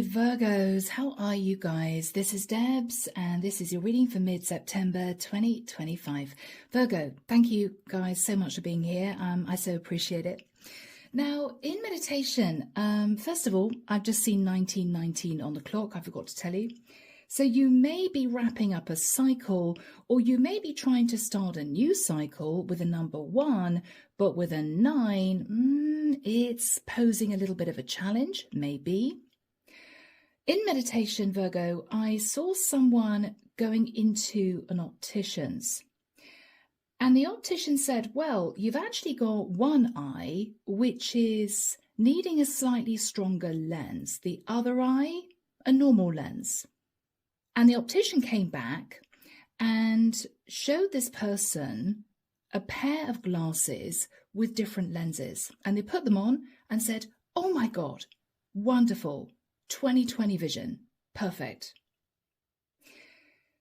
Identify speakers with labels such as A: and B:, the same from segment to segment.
A: Alright, Virgos, how are you guys? This is Debs, and this is your reading for mid-September 2025. Virgo, thank you guys so much for being here. I so appreciate it. Now, in meditation, first of all, I've just seen 1919 on the clock. I forgot to tell you. So you may be wrapping up a cycle, or you may be trying to start a new cycle with a number 1, but with a 9, it's posing a little bit of a challenge, maybe. In meditation, Virgo, I saw someone going into an optician's. And the optician said, well, you've actually got one eye, which is needing a slightly stronger lens. The other eye, a normal lens. And the optician came back and showed this person a pair of glasses with different lenses. And they put them on and said, oh my God, wonderful. 20/20 vision. Perfect.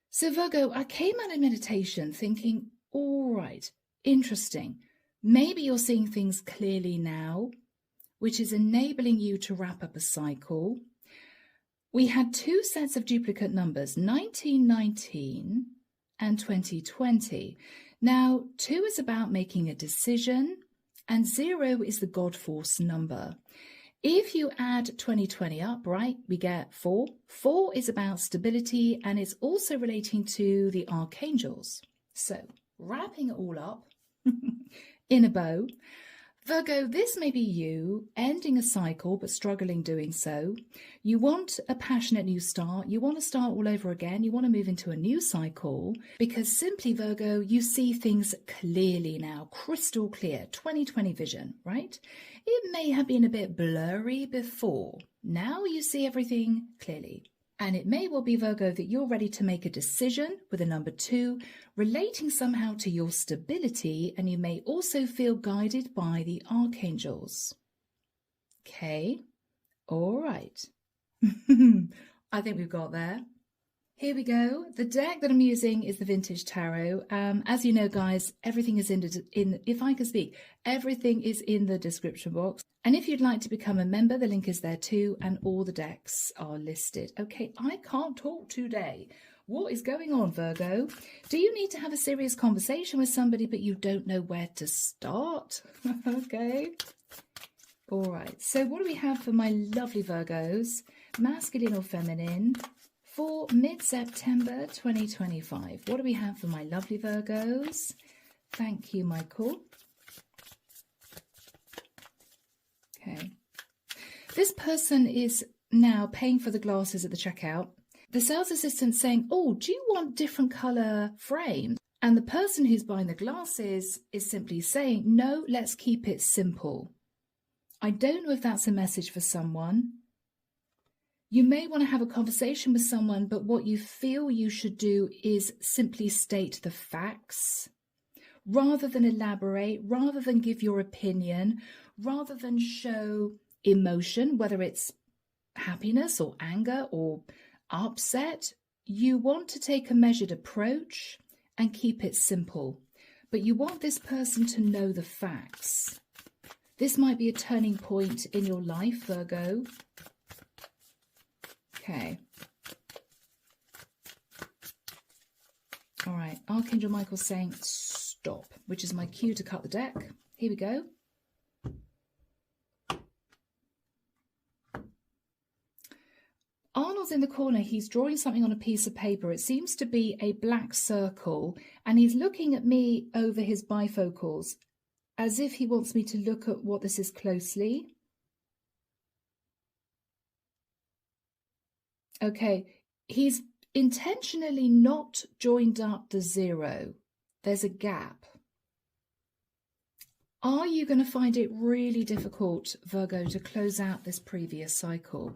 A: So Virgo, I came out of meditation thinking, all right, interesting. Maybe you're seeing things clearly now, which is enabling you to wrap up a cycle. We had 2 sets of duplicate numbers, 1919 and 2020. Now, 2 is about making a decision and 0 is the God force number. If you add 2020 up, right, we get 4. 4 is about stability and it's also relating to the Archangels. So, wrapping it all up in a bow, Virgo, this may be you ending a cycle but struggling doing so. You want a passionate new start. You want to start all over again. You want to move into a new cycle because simply, Virgo, you see things clearly now, crystal clear, 20/20 vision, right? It may have been a bit blurry before. Now you see everything clearly. And it may well be, Virgo, that you're ready to make a decision with a number 2 relating somehow to your stability, and you may also feel guided by the Archangels. Okay, all right. I think we've got there. Here we go. The deck that I'm using is the Vintage Tarot. As you know, guys, everything is if I can speak, everything is in the description box. And if you'd like to become a member, the link is there too, and all the decks are listed. Okay, I can't talk today. What is going on, Virgo? Do you need to have a serious conversation with somebody, but you don't know where to start? Okay. All right. So what do we have for my lovely Virgos, masculine or feminine, for mid-September 2025? What do we have for my lovely Virgos? Thank you, Michael. Okay. This person is now paying for the glasses at the checkout. The sales assistant saying, oh, do you want different colour frames? And the person who's buying the glasses is simply saying, no, let's keep it simple. I don't know if that's a message for someone. You may want to have a conversation with someone, but what you feel you should do is simply state the facts rather than elaborate, rather than give your opinion, rather than show emotion, whether it's happiness or anger or upset. You want to take a measured approach and keep it simple, but you want this person to know the facts. This might be a turning point in your life, Virgo. Okay. All right. Archangel Michael saying stop, which is my cue to cut the deck. Here we go. Arnold's in the corner. He's drawing something on a piece of paper. It seems to be a black circle, and he's looking at me over his bifocals as if he wants me to look at what this is closely. Okay, he's intentionally not joined up the 0. There's a gap. Are you going to find it really difficult, Virgo, to close out this previous cycle?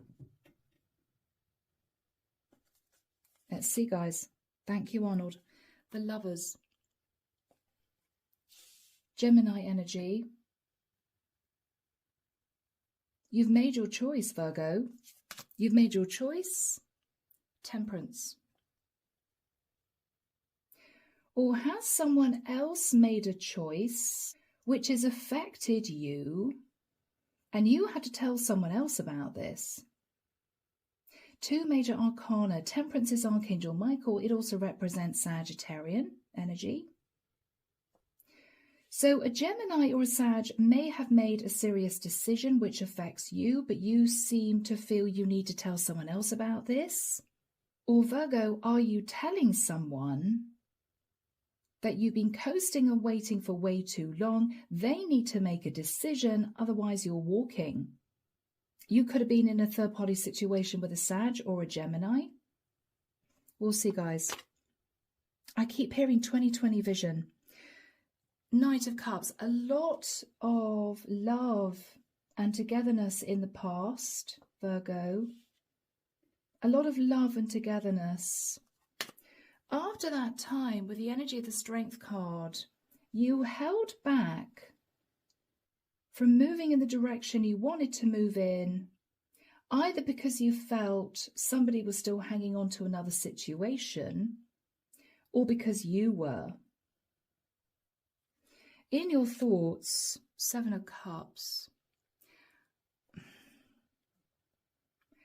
A: Let's see, guys. Thank you, Arnold. The Lovers. Gemini energy. You've made your choice, Virgo. You've made your choice. Temperance. Or has someone else made a choice which has affected you and you had to tell someone else about this? Two major arcana. Temperance is Archangel Michael. It also represents Sagittarian energy. So a Gemini or a Sag may have made a serious decision which affects you, but you seem to feel you need to tell someone else about this. Or Virgo, are you telling someone that you've been coasting and waiting for way too long? They need to make a decision, otherwise you're walking. You could have been in a third-party situation with a Sag or a Gemini. We'll see, guys. I keep hearing 2020 vision. Knight of Cups. A lot of love and togetherness in the past, Virgo. A lot of love and togetherness. After that time, with the energy of the Strength card, you held back from moving in the direction you wanted to move in, either because you felt somebody was still hanging on to another situation, or because you were. In your thoughts, Seven of Cups,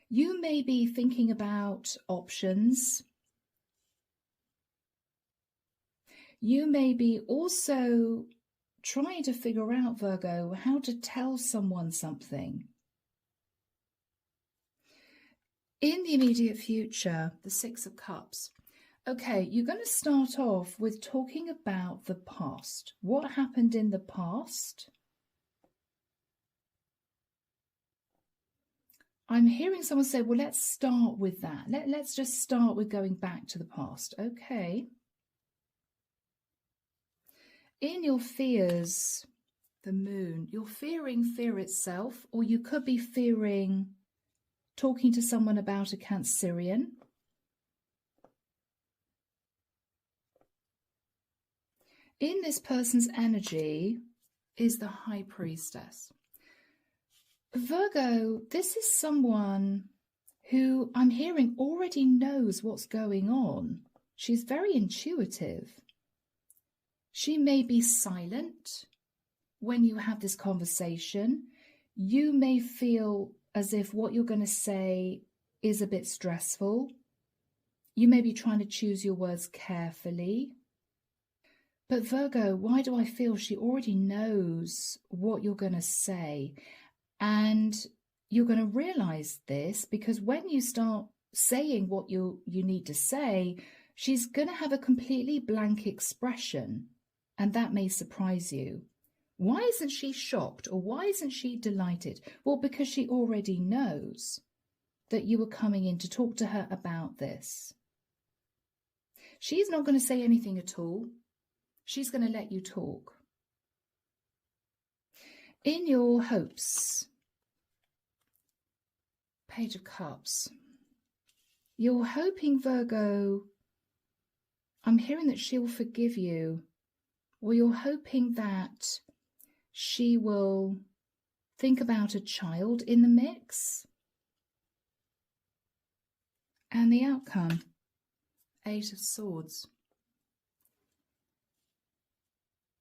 A: you may be thinking about options. You may be also trying to figure out, Virgo, how to tell someone something. In the immediate future, the Six of Cups. Okay, you're going to start off with talking about the past. What happened in the past? I'm hearing someone say, well, let's start with that. Let's just start with going back to the past. Okay. In your fears, the Moon, you're fearing fear itself, or you could be fearing talking to someone about a Cancerian. In this person's energy is the High Priestess. Virgo, this is someone who I'm hearing already knows what's going on. She's very intuitive. She may be silent when you have this conversation. You may feel as if what you're going to say is a bit stressful. You may be trying to choose your words carefully. But Virgo, why do I feel she already knows what you're going to say? And you're going to realize this because when you start saying what you need to say, she's going to have a completely blank expression. And that may surprise you. Why isn't she shocked or why isn't she delighted? Well, because she already knows that you were coming in to talk to her about this. She's not going to say anything at all. She's going to let you talk. In your hopes, Page of Cups, you're hoping, Virgo, I'm hearing that she'll forgive you. Or you're hoping that she will think about a child in the mix. And the outcome, Eight of Swords.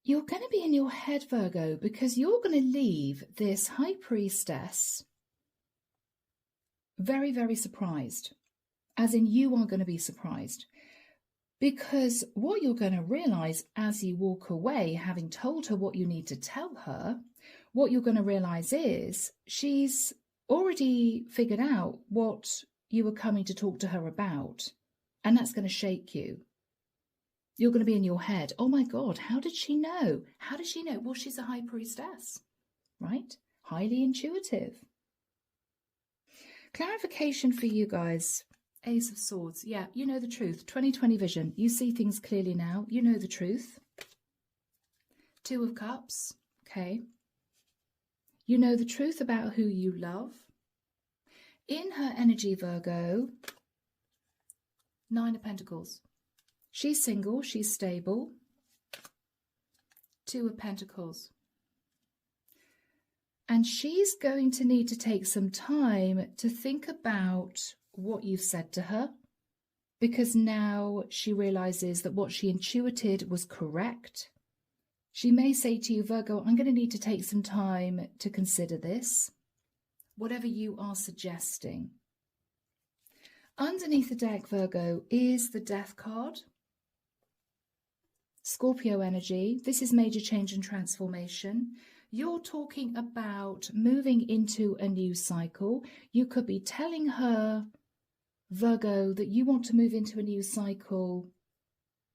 A: You're going to be in your head, Virgo, because you're going to leave this High Priestess very, very surprised. As in, you are going to be surprised. Because what you're going to realize as you walk away, having told her what you need to tell her, what you're going to realize is she's already figured out what you were coming to talk to her about. And that's going to shake you. You're going to be in your head. Oh my God, how did she know? How did she know? Well, she's a High Priestess, right? Highly intuitive. Clarification for you guys. Ace of Swords. Yeah, you know the truth. 2020 vision. You see things clearly now. You know the truth. Two of Cups. Okay. You know the truth about who you love. In her energy, Virgo, Nine of Pentacles. She's single. She's stable. Two of Pentacles. And she's going to need to take some time to think about what you've said to her, because now she realizes that what she intuited was correct. She may say to you, Virgo, I'm going to need to take some time to consider this, whatever you are suggesting. Underneath the deck, Virgo, is the Death card. Scorpio energy. This is major change and transformation. You're talking about moving into a new cycle. You could be telling her, Virgo, that you want to move into a new cycle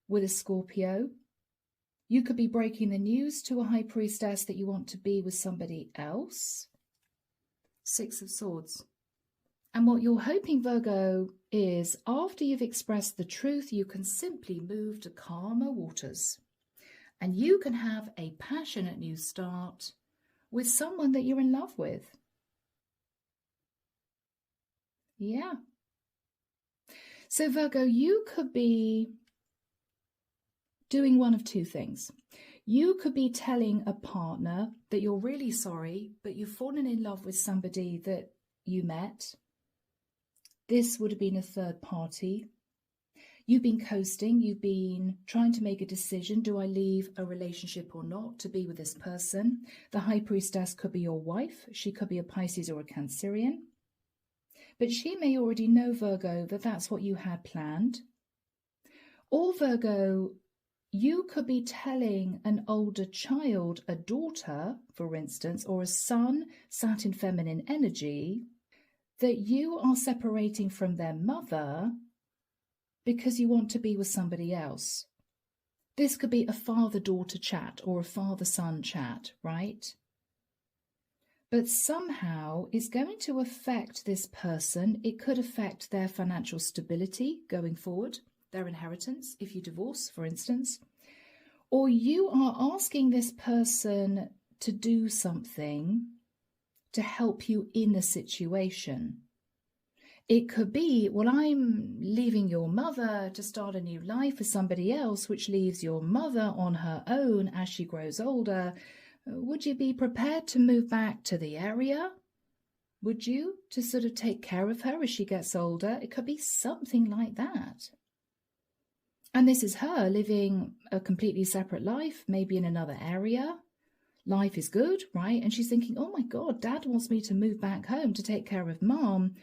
A: with a Scorpio. You could be breaking the news to a High Priestess that you want to be with somebody else. Six of Swords. And what you're hoping, Virgo, is after you've expressed the truth, you can simply move to calmer waters. And you can have a passionate new start with someone that you're in love with. Yeah. So, Virgo, you could be doing one of two things. You could be telling a partner that you're really sorry, but you've fallen in love with somebody that you met. This would have been a third party. You've been coasting. You've been trying to make a decision. Do I leave a relationship or not to be with this person? The High Priestess could be your wife. She could be a Pisces or a Cancerian. But she may already know, Virgo, that that's what you had planned. Or, Virgo, you could be telling an older child, a daughter, for instance, or a son sat in feminine energy, that you are separating from their mother because you want to be with somebody else. This could be a father-daughter chat or a father-son chat, right? But somehow it's going to affect this person. It could affect their financial stability going forward, their inheritance, if you divorce, for instance. Or you are asking this person to do something to help you in a situation. It could be, well, I'm leaving your mother to start a new life with somebody else, which leaves your mother on her own as she grows older. Would you be prepared to move back to the area? Would you, to sort of take care of her as she gets older? It could be something like that. And this is her living a completely separate life, maybe in another area. Life is good, right? And she's thinking, oh my God, Dad wants me to move back home to take care of Mom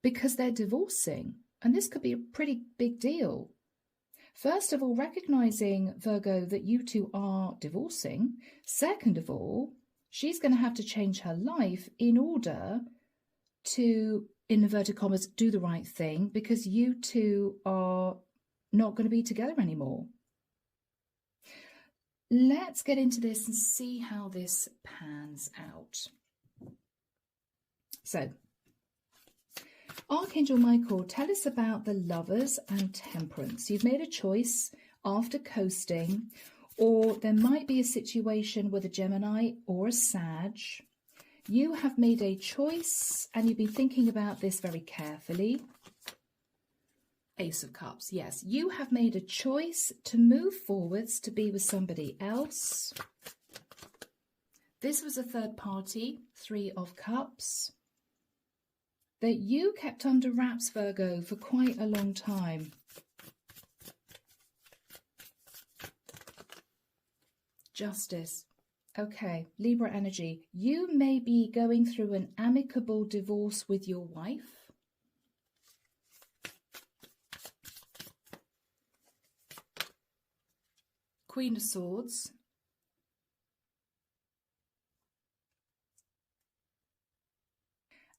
A: because they're divorcing. And this could be a pretty big deal. First of all, recognizing, Virgo, that you two are divorcing. Second of all, she's going to have to change her life in order to, in inverted commas, do the right thing, because you two are not going to be together anymore. Let's get into this and see how this pans out. So, Archangel Michael, tell us about the Lovers and Temperance. You've made a choice after coasting, or there might be a situation with a Gemini or a Sag. You have made a choice and you've been thinking about this very carefully. Ace of Cups, yes. You have made a choice to move forwards to be with somebody else. This was a third party, Three of Cups, that you kept under wraps, Virgo, for quite a long time. Justice. Okay, Libra energy. You may be going through an amicable divorce with your wife. Queen of Swords.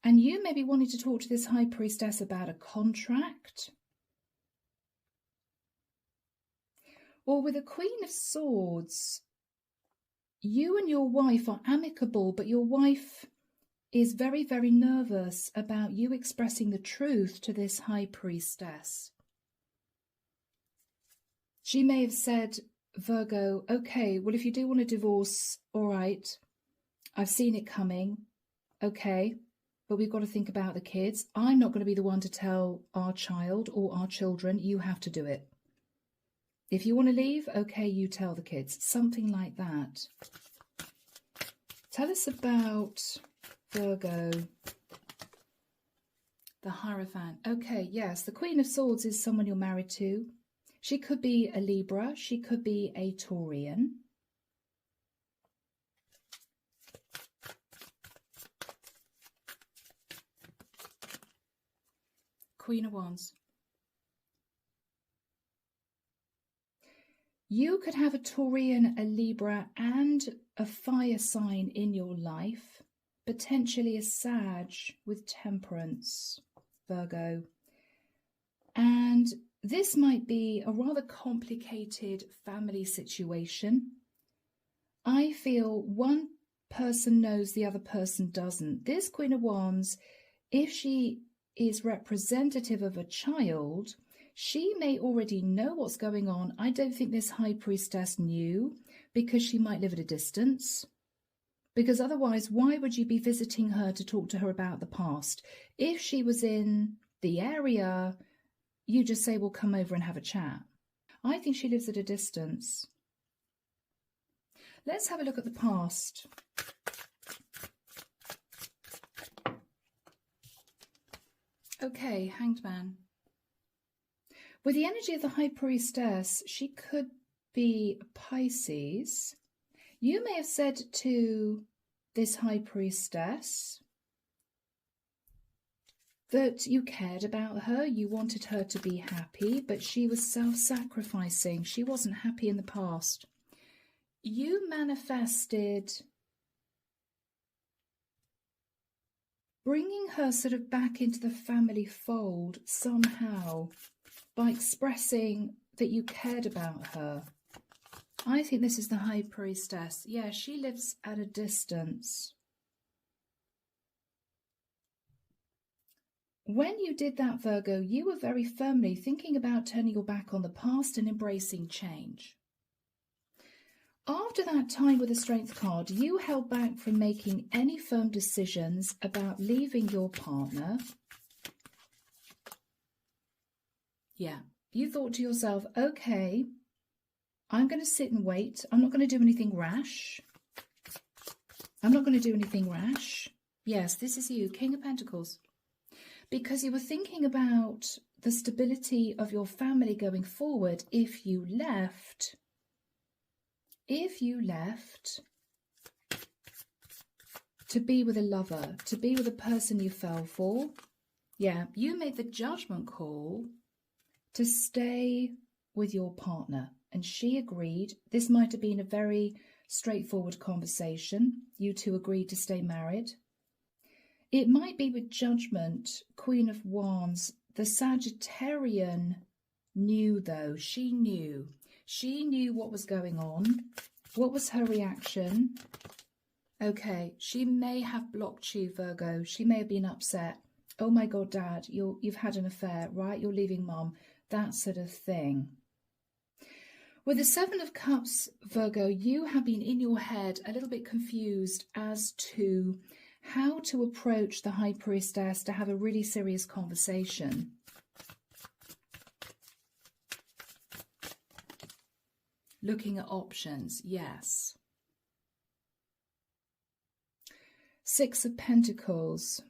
A: And you may be wanting to talk to this High Priestess about a contract. Or with a Queen of Swords, you and your wife are amicable, but your wife is very, very nervous about you expressing the truth to this High Priestess. She may have said, Virgo, okay, well, if you do want a divorce, all right, I've seen it coming, okay, but we've got to think about the kids. I'm not going to be the one to tell our child or our children, you have to do it. If you want to leave, okay, you tell the kids. Something like that. Tell us about, Virgo, the Hierophant. Okay, yes, the Queen of Swords is someone you're married to. She could be a Libra. She could be a Taurian. Queen of Wands. You could have a Taurian, a Libra, and a fire sign in your life, potentially a Sag with Temperance, Virgo. And this might be a rather complicated family situation. I feel one person knows the other person doesn't. This Queen of Wands, if she is representative of a child, she may already know what's going on. I don't think this High Priestess knew, because she might live at a distance. Because otherwise, why would you be visiting her to talk to her about the past? If she was in the area, you just say, well, come over and have a chat. I think she lives at a distance. Let's have a look at the past. Okay, Hanged Man. With the energy of the High Priestess, she could be Pisces. You may have said to this High Priestess that you cared about her, you wanted her to be happy, but she was self-sacrificing. She wasn't happy in the past. You manifested bringing her sort of back into the family fold somehow by expressing that you cared about her. I think this is the High Priestess. Yeah, she lives at a distance. When you did that, Virgo, you were very firmly thinking about turning your back on the past and embracing change. After that time with the Strength card, you held back from making any firm decisions about leaving your partner. Yeah, you thought to yourself, okay, I'm going to sit and wait. I'm not going to do anything rash. I'm not going to do anything rash. Yes, this is you, King of Pentacles. Because you were thinking about the stability of your family going forward if you left. If you left to be with a lover, to be with a person you fell for, yeah, you made the judgment call to stay with your partner. And she agreed. This might have been a very straightforward conversation. You two agreed to stay married. It might be with judgment, Queen of Wands. The Sagittarian knew, though. She knew. She knew what was going on. What was her reaction? Okay, she may have blocked you, Virgo. She may have been upset. Oh my God, Dad, you've had an affair, right? You're leaving Mom. That sort of thing. With the Seven of Cups, Virgo, you have been in your head a little bit confused as to how to approach the High Priestess to have a really serious conversation. Looking at options, yes. Six of Pentacles.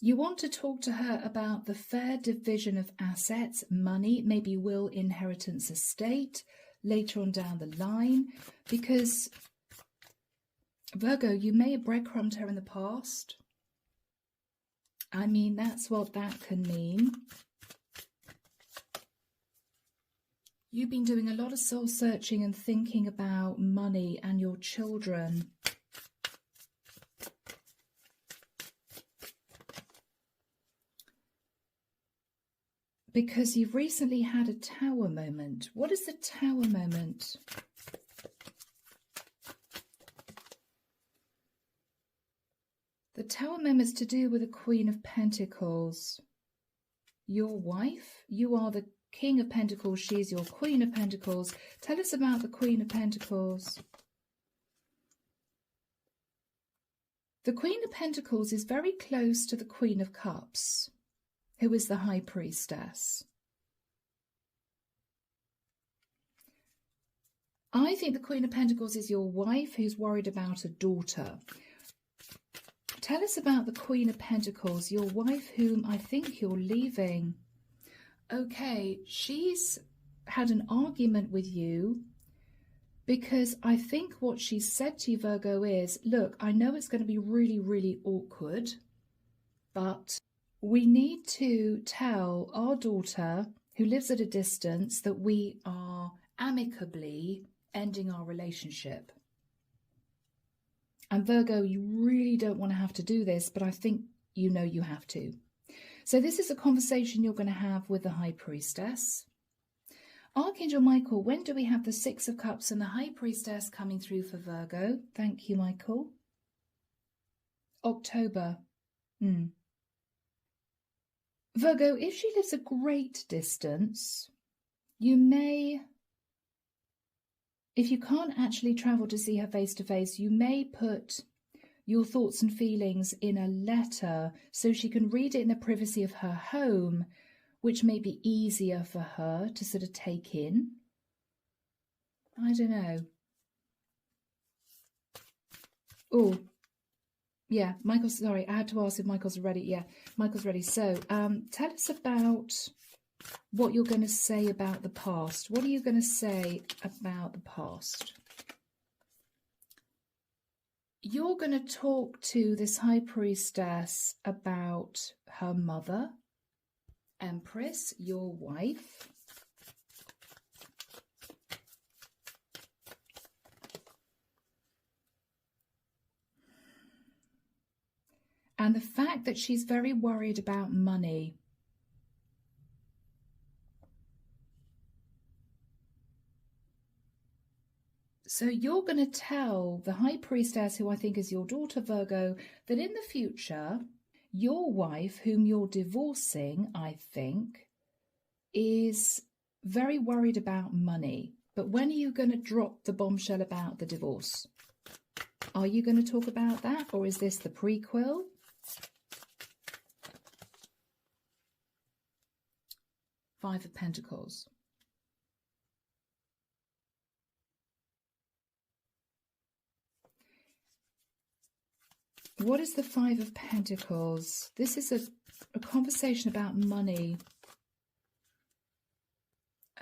A: You want to talk to her about the fair division of assets, money, maybe will, inheritance, estate, later on down the line, because Virgo, you may have breadcrumbed her in the past. I mean, that's what that can mean. You've been doing a lot of soul searching and thinking about money and your children. Because you've recently had a Tower moment. What is the Tower moment? The Tower moment is to do with the Queen of Pentacles. Your wife? You are the King of Pentacles. She's your Queen of Pentacles. Tell us about the Queen of Pentacles. The Queen of Pentacles is very close to the Queen of Cups, who is the High Priestess. I think the Queen of Pentacles is your wife who's worried about a daughter. Tell us about the Queen of Pentacles, your wife whom I think you're leaving. Okay, she's had an argument with you because I think what she said to you, Virgo, is, look, I know it's going to be really, really awkward, but we need to tell our daughter who lives at a distance that we are amicably ending our relationship. And Virgo, you really don't want to have to do this, but I think you know you have to. So this is a conversation you're going to have with the High Priestess. Archangel Michael, when do we have the Six of Cups and the High Priestess coming through for Virgo? Thank you, Michael. October. Virgo, if she lives a great distance, you may, if you can't actually travel to see her face to face, you may put your thoughts and feelings in a letter so she can read it in the privacy of her home, which may be easier for her to sort of take in. I don't know. Oh, yeah, Michael's, sorry, I had to ask if Michael's ready. Yeah, Michael's ready. So tell us about what you're going to say about the past. What are you going to say about the past? You're going to talk to this High Priestess about her mother, Empress, your wife. And the fact that she's very worried about money. So you're going to tell the High Priestess, who I think is your daughter, Virgo, that in the future, your wife, whom you're divorcing, I think, is very worried about money. But when are you going to drop the bombshell about the divorce? Are you going to talk about that, or is this the prequel? Five of Pentacles. What is the Five of Pentacles? This is a conversation about money.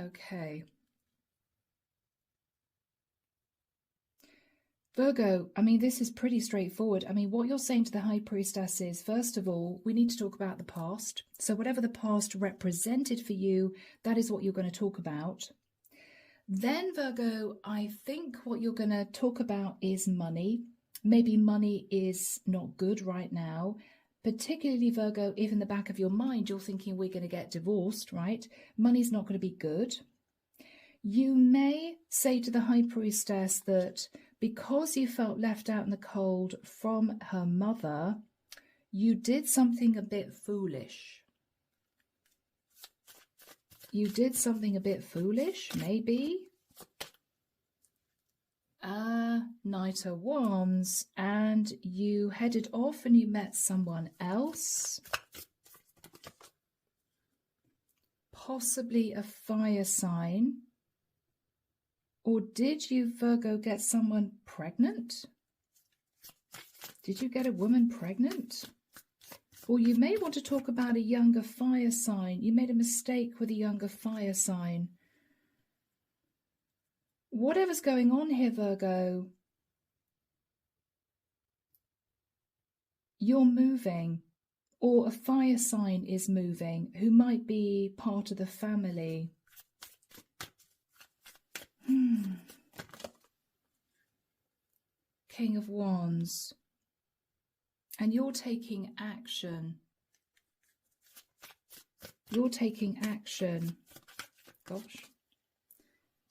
A: Okay. Virgo, I mean, this is pretty straightforward. I mean, what you're saying to the High Priestess is, first of all, we need to talk about the past. So whatever the past represented for you, that is what you're going to talk about. Then, Virgo, I think what you're going to talk about is money. Maybe money is not good right now, particularly, Virgo, if in the back of your mind you're thinking we're going to get divorced, right? Money's not going to be good. You may say to the High Priestess that because you felt left out in the cold from her mother, you did something a bit foolish. You did something a bit foolish, maybe. Knight of Wands, and you headed off and you met someone else. Possibly a fire sign. Or did you, Virgo, get someone pregnant? Did you get a woman pregnant? Or you may want to talk about a younger fire sign. You made a mistake with a younger fire sign. Whatever's going on here, Virgo, you're moving, or a fire sign is moving, who might be part of the family. King of Wands. And you're taking action. You're taking action. Gosh.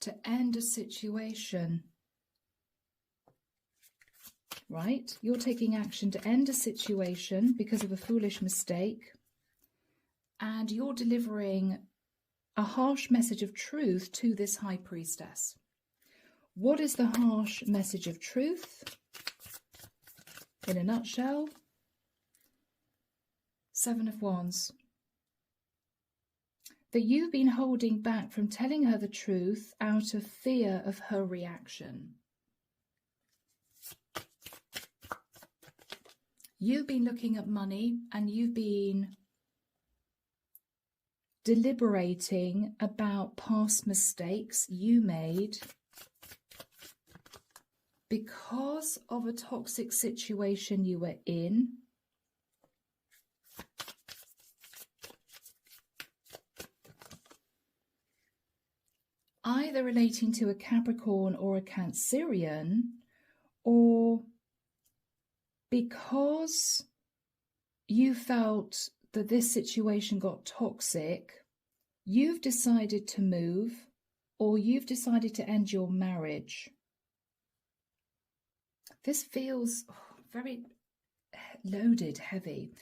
A: To end a situation. Right? You're taking action to end a situation because of a foolish mistake. And you're delivering a harsh message of truth to this High Priestess. What is the harsh message of truth? In a nutshell, Seven of Wands. That you've been holding back from telling her the truth out of fear of her reaction. You've been looking at money and you've been deliberating about past mistakes you made because of a toxic situation you were in. either relating to a Capricorn or a Cancerian, or because you felt that this situation got toxic, you've decided to move, or you've decided to end your marriage. This feels very loaded, heavy.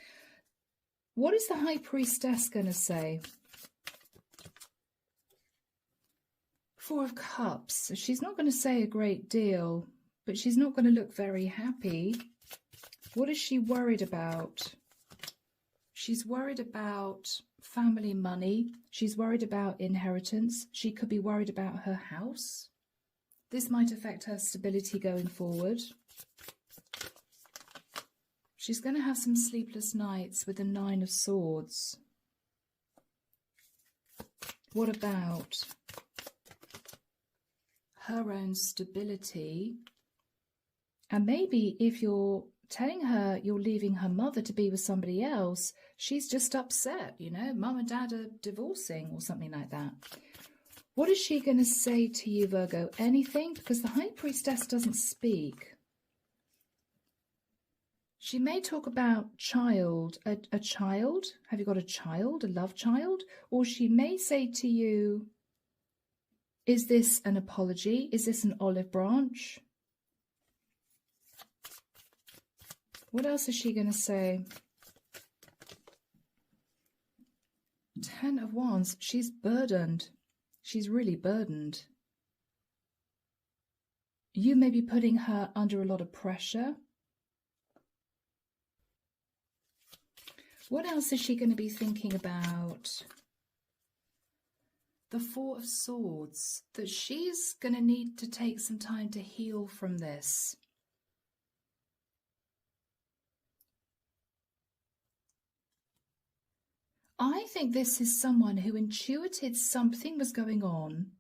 A: What is the High Priestess going to say? Four of Cups. She's not going to say a great deal, but she's not going to look very happy. What is she worried about? She's worried about family money. She's worried about inheritance. She could be worried about her house. This might affect her stability going forward. She's going to have some sleepless nights with the Nine of Swords. What about her own stability? And maybe if you're telling her you're leaving her mother to be with somebody else, she's just upset, you know, mum and dad are divorcing or something like that. What is she going to say to you, Virgo? Anything? Because the High Priestess doesn't speak. She may talk about child, a child. Have you got a child, a love child? Or she may say to you, is this an apology? Is this an olive branch? What else is she going to say? Ten of Wands. She's burdened. She's really burdened. You may be putting her under a lot of pressure. What else is she going to be thinking about? The Four of Swords. That she's going to need to take some time to heal from this. I think this is someone who intuited something was going on,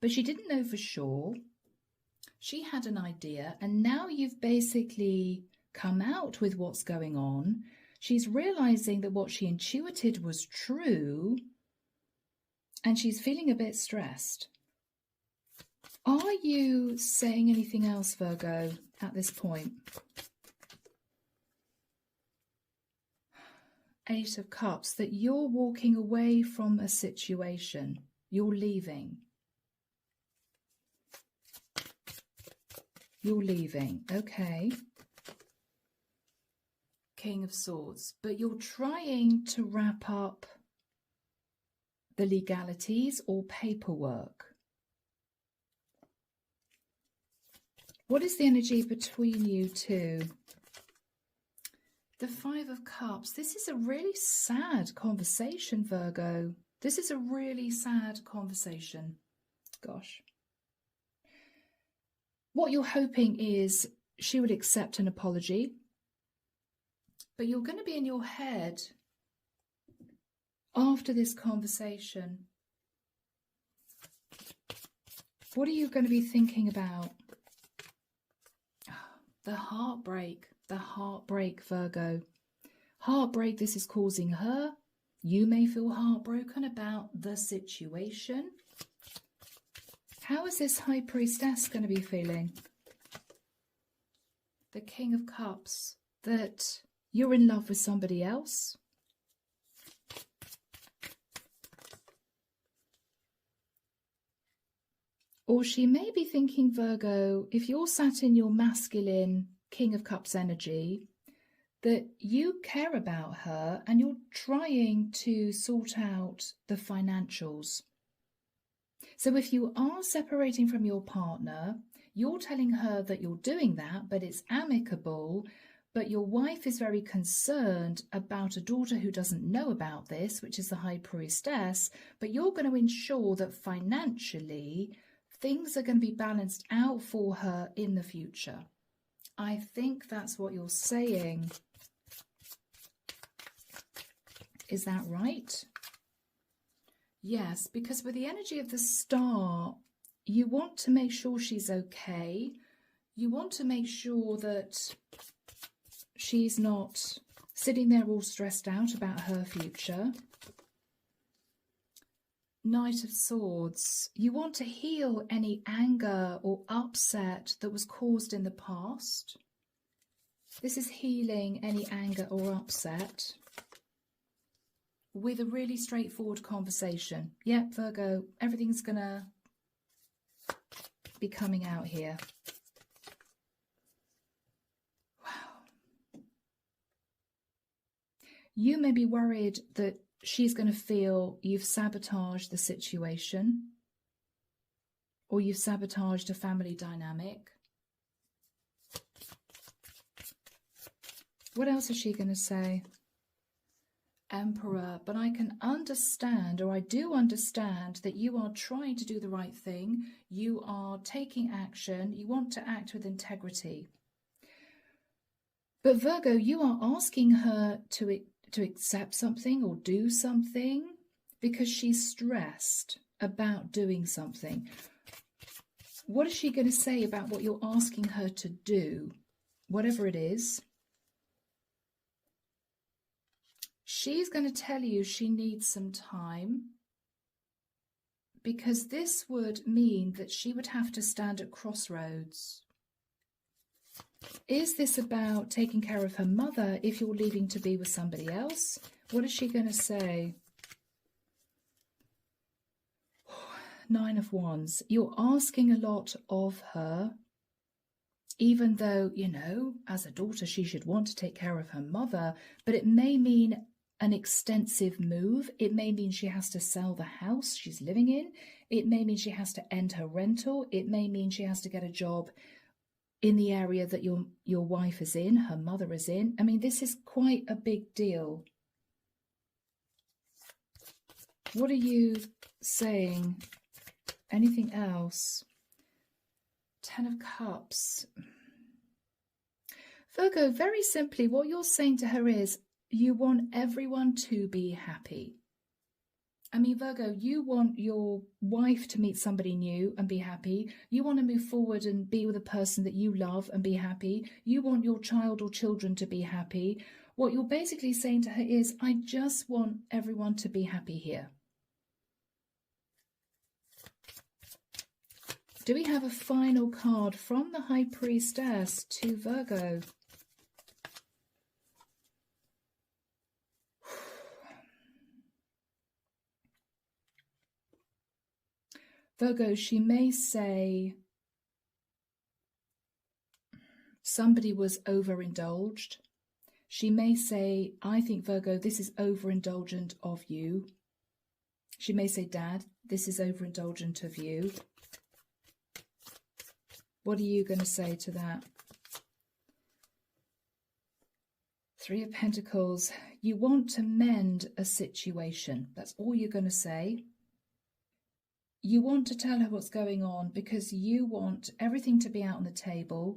A: but she didn't know for sure. She had an idea, and now you've basically come out with what's going on. She's realizing that what she intuited was true, and she's feeling a bit stressed. Are you saying anything else, Virgo, at this point? Eight of Cups, that you're walking away from a situation. You're leaving. You're leaving, okay. King of Swords, but you're trying to wrap up the legalities or paperwork. What is the energy between you two? The Five of Cups. This is a really sad conversation, Virgo. This is a really sad conversation. Gosh. What you're hoping is she would accept an apology, but you're going to be in your head after this conversation. What are you going to be thinking about? The heartbreak. The heartbreak, Virgo. Heartbreak this is causing her. You may feel heartbroken about the situation. How is this High Priestess going to be feeling? The King of Cups. That you're in love with somebody else. Or she may be thinking, Virgo, if you're sat in your masculine King of Cups energy, that you care about her and you're trying to sort out the financials. So if you are separating from your partner, you're telling her that you're doing that, but it's amicable, but your wife is very concerned about a daughter who doesn't know about this, which is the High Priestess, but you're going to ensure that financially things are going to be balanced out for her in the future. I think that's what you're saying. Is that right? Yes, because with the energy of the Star, you want to make sure she's okay. You want to make sure that she's not sitting there all stressed out about her future. Knight of Swords. You want to heal any anger or upset that was caused in the past. This is healing any anger or upset with a really straightforward conversation. Yep, Virgo, everything's going to be coming out here. Wow. You may be worried that she's going to feel you've sabotaged the situation or you've sabotaged a family dynamic. What else is she going to say? Emperor, but I can understand, or I do understand, that you are trying to do the right thing. You are taking action. You want to act with integrity. But Virgo, you are asking her to accept something or do something because she's stressed about doing something. What is she going to say about what you're asking her to do? Whatever it is. She's going to tell you she needs some time because this would mean that she would have to stand at crossroads. Is this about taking care of her mother if you're leaving to be with somebody else? What is she going to say? Nine of Wands. You're asking a lot of her, even though, you know, as a daughter, she should want to take care of her mother, but it may mean an extensive move. It may mean she has to sell the house she's living in. It may mean she has to end her rental. It may mean she has to get a job in the area that your wife is in, her mother is in. I mean, this is quite a big deal. What are you saying? Anything else? 10 of Cups. Virgo, very simply, what you're saying to her is, you want everyone to be happy. I mean, Virgo, you want your wife to meet somebody new and be happy. You want to move forward and be with a person that you love and be happy. You want your child or children to be happy. What you're basically saying to her is, I just want everyone to be happy here. Do we have a final card from the High Priestess to Virgo? Virgo, she may say somebody was overindulged. She may say, I think, Virgo, this is overindulgent of you. She may say, Dad, this is overindulgent of you. What are you going to say to that? 3 of Pentacles. You want to mend a situation. That's all you're going to say. You want to tell her what's going on because you want everything to be out on the table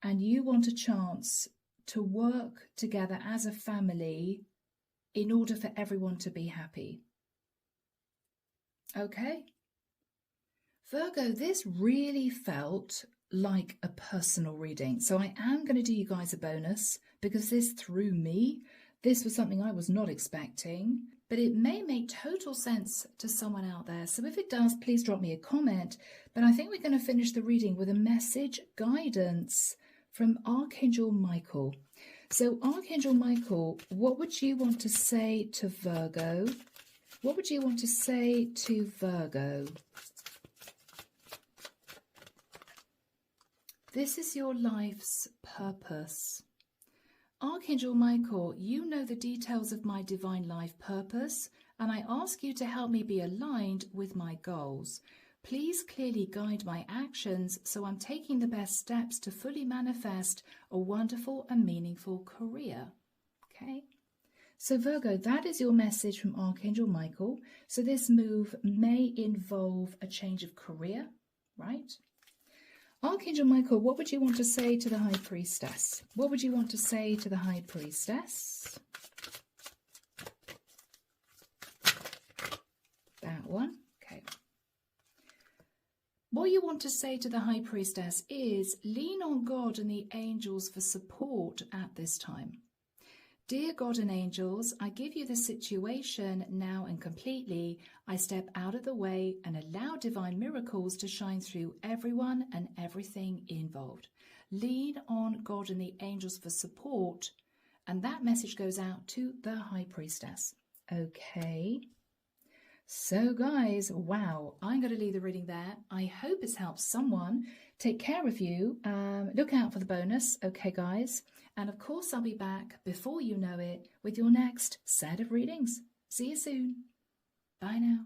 A: and you want a chance to work together as a family in order for everyone to be happy. Okay? Virgo, this really felt like a personal reading. So I am going to do you guys a bonus because this threw me. This was something I was not expecting, but it may make total sense to someone out there. So if it does, please drop me a comment. But I think we're going to finish the reading with a message guidance from Archangel Michael. So Archangel Michael, what would you want to say to Virgo? What would you want to say to Virgo? This is your life's purpose. Archangel Michael, you know the details of my divine life purpose, and I ask you to help me be aligned with my goals. Please clearly guide my actions so I'm taking the best steps to fully manifest a wonderful and meaningful career. Okay? So Virgo, that is your message from Archangel Michael. So this move may involve a change of career, right? Archangel Michael, what would you want to say to the High Priestess? What would you want to say to the High Priestess? That one. Okay. What you want to say to the High Priestess is lean on God and the angels for support at this time. Dear God and angels, I give you the situation now and completely. I step out of the way and allow divine miracles to shine through everyone and everything involved. Lean on God and the angels for support. And that message goes out to the High Priestess. Okay. So guys, wow, I'm going to leave the reading there. I hope it's helped someone. Take care of you. Look out for the bonus. Okay, guys. And of course, I'll be back before you know it with your next set of readings. See you soon. Bye now.